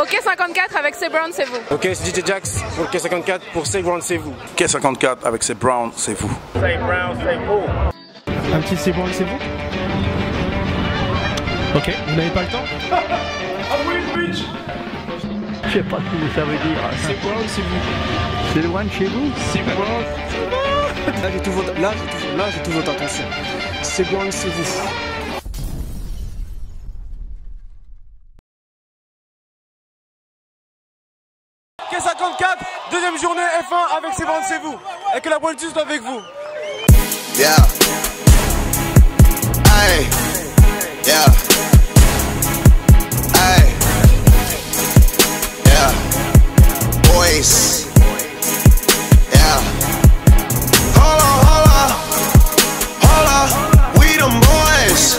Ok 54 avec C Brown, c'est vous. Ok, c'est DJ Jax pour le K54, pour C Brown, c'est vous. K54 avec C Brown, c'est vous. C Brown, c'est vous. Un petit C Brown, c'est vous. Ok, vous n'avez pas le temps? Je sais pas ce que ça veut dire. C Brown, c'est vous. C'est loin de chez vous? C Brown, Là, j'ai tout votre attention. C Brown, c'est vous. K54, deuxième journée F1 avec C Brown, c'est vous. Et que la bonne soit avec vous. Yeah. Hey. Yeah. Hey. Yeah. Boys. Yeah. Hold on. We them boys.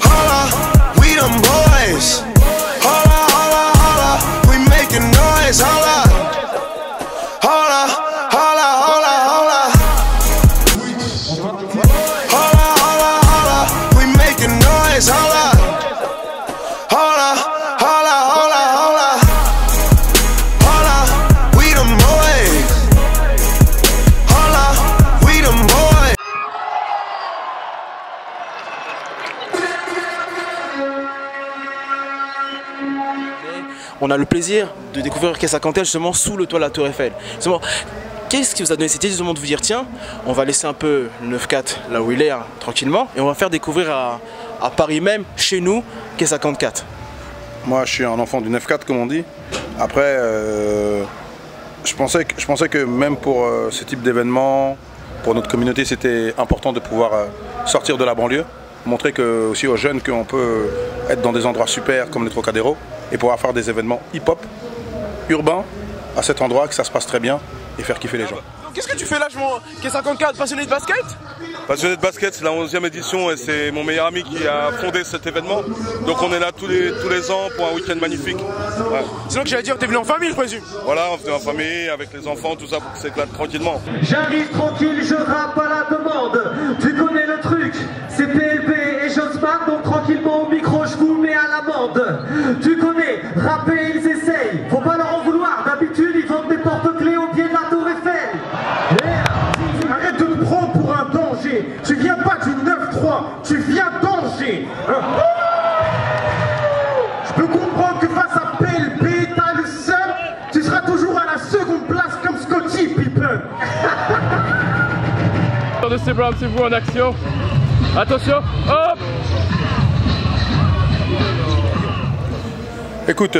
Hold on. We them boys. Hold on. We making noise. Hold on. On a le plaisir de découvrir K50 justement sous le toit de la Tour Eiffel. Justement, qu'est-ce qui vous a donné cette idée justement de vous dire tiens, on va laisser un peu le 9-4 là où il est tranquillement et on va faire découvrir à Paris même, chez nous, K54. Moi je suis un enfant du 9-4 comme on dit. Après je pensais que même pour ce type d'événement, pour notre communauté c'était important de pouvoir sortir de la banlieue. Montrer que, aussi aux jeunes qu'on peut être dans des endroits super comme le Trocadéro et pouvoir faire des événements hip-hop urbains à cet endroit, que ça se passe très bien et faire kiffer les gens. Qu'est-ce que tu fais là, K54, passionné de basket? Passionné de basket, c'est la 11e édition et c'est mon meilleur ami qui a fondé cet événement. Donc on est là tous les ans pour un week-end magnifique. Ouais. Sinon que j'allais dire, t'es venu en famille je présume? Voilà, on venait en famille, avec les enfants, tout ça pour que ça s'éclate tranquillement. J'arrive tranquille, je rappe à la demande. Tu connais le truc, c'est PLB et Jossman, donc tranquillement au micro je vous mets à l'amende. Tu connais, rapper ils essayent, faut pas leur en vouloir, d'habitude ils vendent des porte-clés au pied de la Tour Eiffel. Arrête de me prendre pour un danger. Tu viens pas du 9-3, tu viens danger. Je peux comprendre que face à PLB, t'as le seum, tu seras toujours à la seconde place comme Scotty Pippen. de C Brown, c'est vous en action. Attention, hop! Écoute,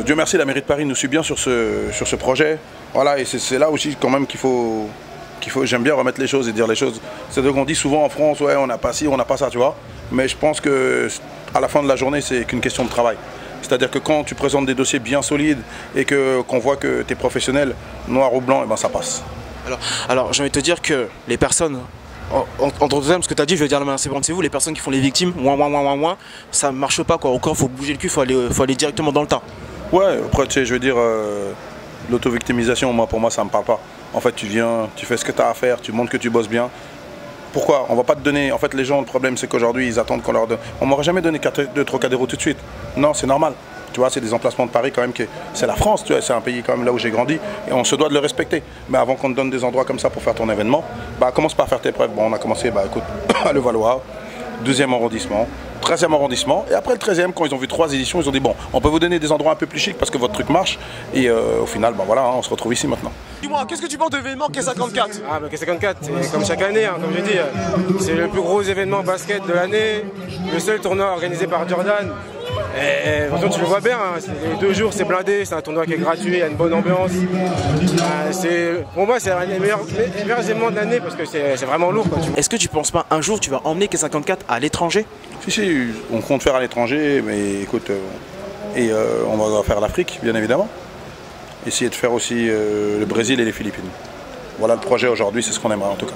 Dieu merci, la mairie de Paris nous suit bien sur ce projet. Voilà, et c'est là aussi quand même qu'il faut j'aime bien remettre les choses et dire les choses. C'est-à-dire qu'on dit souvent en France, ouais, on n'a pas ci, on n'a pas ça, tu vois. Mais je pense que à la fin de la journée, c'est qu'une question de travail. C'est-à-dire que quand tu présentes des dossiers bien solides et qu'on voit que tu es professionnel, noir ou blanc, et ben ça passe. Alors j'ai envie de te dire que les personnes, entre autres, ce que tu as dit, je vais dire c'est bon, c'est vous, les personnes qui font les victimes, ça marche pas quoi. Encore, faut bouger le cul, faut aller directement dans le tas. Ouais, après, tu sais, je veux dire, l'auto-victimisation, pour moi, ça me parle pas. En fait, tu viens, tu fais ce que tu as à faire, tu montres que tu bosses bien. Pourquoi? On va pas te donner. En fait, les gens, le problème, c'est qu'aujourd'hui, ils attendent qu'on leur donne. On m'aurait jamais donné de Trocadéro tout de suite. Non, c'est normal. Tu vois, c'est des emplacements de Paris quand même. C'est la France, tu vois, c'est un pays quand même là où j'ai grandi. Et on se doit de le respecter. Mais avant qu'on te donne des endroits comme ça pour faire ton événement, bah, commence par faire tes preuves. Bon, on a commencé, bah, écoute, à Levallois, 2e arrondissement, 13e arrondissement. Et après le 13e, quand ils ont vu 3 éditions, ils ont dit bon, on peut vous donner des endroits un peu plus chics parce que votre truc marche. Et au final, bah, voilà, on se retrouve ici maintenant. Dis-moi, qu'est-ce que tu penses de l'événement K54? Ah bah K54, c'est comme chaque année, comme je dis, c'est le plus gros événement basket de l'année, le seul tournoi organisé par Jordan. Et franchement, tu le vois bien, les 2 jours c'est blindé, c'est un tournoi qui est gratuit, il y a une bonne ambiance. Pour moi, c'est un des meilleurs événements de l'année parce que c'est vraiment lourd. Est-ce que tu penses pas un jour tu vas emmener K54 à l'étranger? Si, on compte faire à l'étranger, mais écoute, on va faire l'Afrique, bien évidemment. Essayer de faire aussi le Brésil et les Philippines. Voilà le projet aujourd'hui, c'est ce qu'on aimerait en tout cas.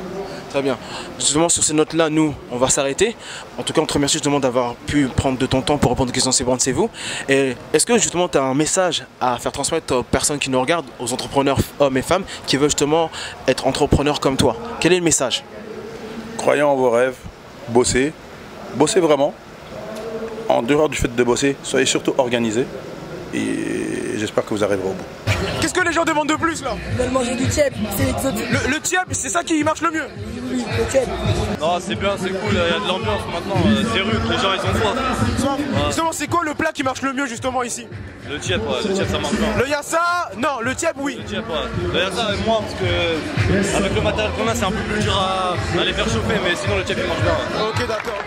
Très bien. Justement, sur ces notes-là, nous, on va s'arrêter. En tout cas, on te remercie justement d'avoir pu prendre de ton temps pour répondre aux questions C Brown, c'est vous. Et est-ce que justement, tu as un message à faire transmettre aux personnes qui nous regardent, aux entrepreneurs, hommes et femmes, qui veulent justement être entrepreneurs comme toi? Quel est le message? Croyez en vos rêves, bossez. Bossez vraiment. En dehors du fait de bosser, soyez surtout organisés. et j'espère que vous arriverez au bout. Qu'est-ce que les gens demandent de plus là? Ils veulent manger du tiep, c'est exotique. Le tiep, c'est ça qui marche le mieux? Oui, le tiep. Non, c'est bien, c'est cool, il y a de l'ambiance maintenant, c'est rude, les gens ils ont froid. Justement, c'est quoi le plat qui marche le mieux justement ici? Le tiep, ouais, le tiep ça marche bien. Le yassa, non, le tiep, oui. Le tiep, ouais. Le yassa, moi, parce que avec le matériel qu'on a, c'est un peu plus dur à les faire chauffer, mais sinon le tiep il marche bien. Ouais. Ok, d'accord.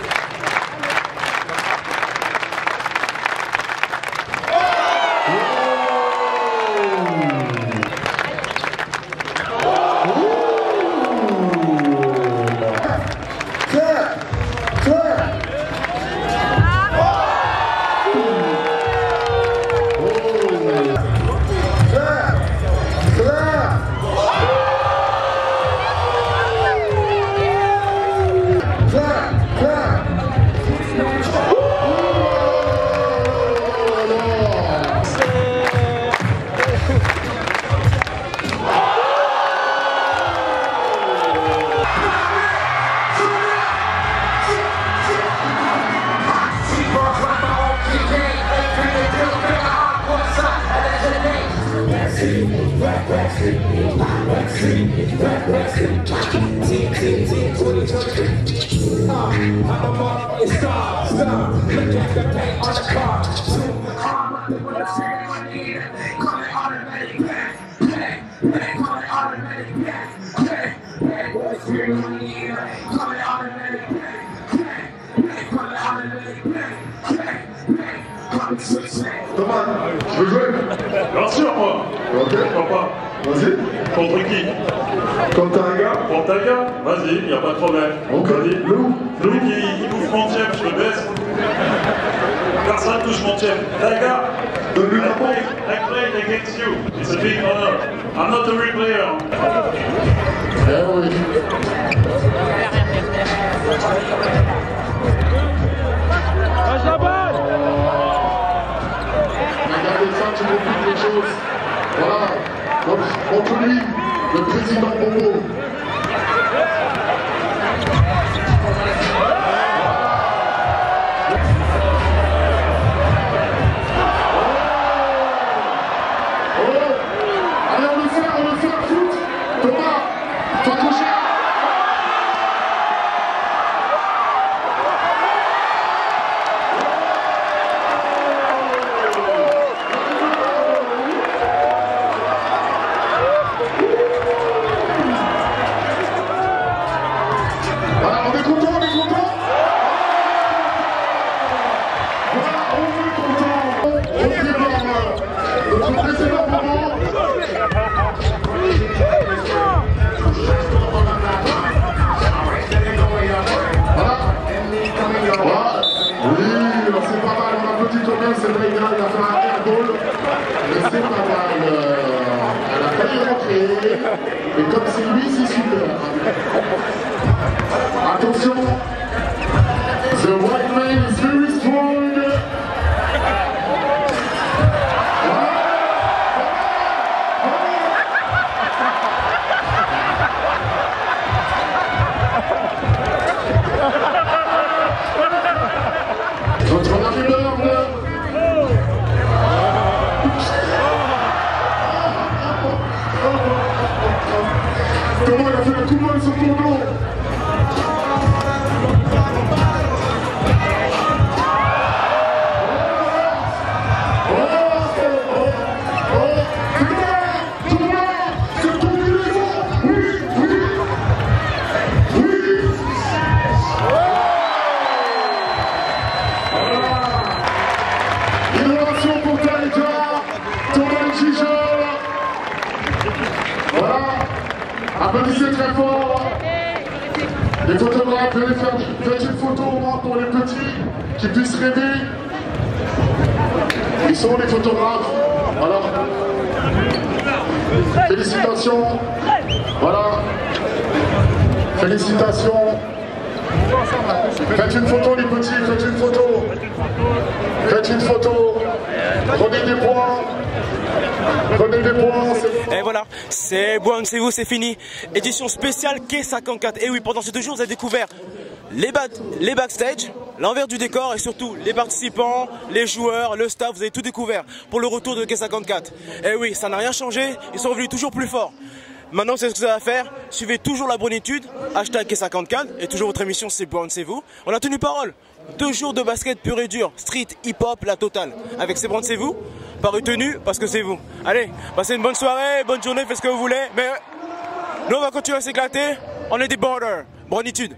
Thomas, je veux jouer? Bien sûr, moi. Ok, papa. Vas-y. Contre qui? Contre un gars? Contre un gars? Vas-y, y a pas de problème. Ok. Vas-y. Lou qui bouffe mon tiep, je le baisse. Personne touche mon tiep. Taga, donne-lui la pointe. I played against you. It's a big honor. I'm not a real player. Eh oui. Lâche la balle! Tu m'occupes des choses. Voilà. Contre lui, le président Bobo. Allez, on le fait foot. Thomas, toi coucher. C'est vrai, il a fait un airball, mais c'est pas mal. Elle a failli rentrer, et comme c'est lui, c'est super. Attention, the white man is very strong. Notre arriveur. Comment il a fait le coup de main sur ton dos? C'est ton numéro. Oui. Innovation pour Taïka, Thomas Gijol. Voilà. Applaudissez très fort. Les photographes, venez faites une photo au moins pour les petits qui puissent rêver. Ils sont les photographes. Voilà. Félicitations. Voilà. Félicitations. Faites une photo les petits, faites une photo. Faites une photo. Prenez des points. Prenez des points. Et voilà, c'est bon, c'est vous, c'est fini. Édition spéciale K54. Et oui, pendant ces 2 jours, vous avez découvert les backstage, l'envers du décor et surtout les participants, les joueurs, le staff, vous avez tout découvert pour le retour de K54. Et oui, ça n'a rien changé, ils sont revenus toujours plus forts. Maintenant, c'est ce que vous avez à faire. Suivez toujours la bonitude, hashtag K54 et toujours votre émission c'est Brown, c'est vous. On a tenu parole. 2 jours de basket pur et dur, street, hip-hop, la totale. Avec c'est Brown, c'est vous. Pas retenu parce que c'est vous. Allez, passez une bonne soirée, bonne journée, faites ce que vous voulez. Mais nous, on va continuer à s'éclater. On est des borders. Bonitude.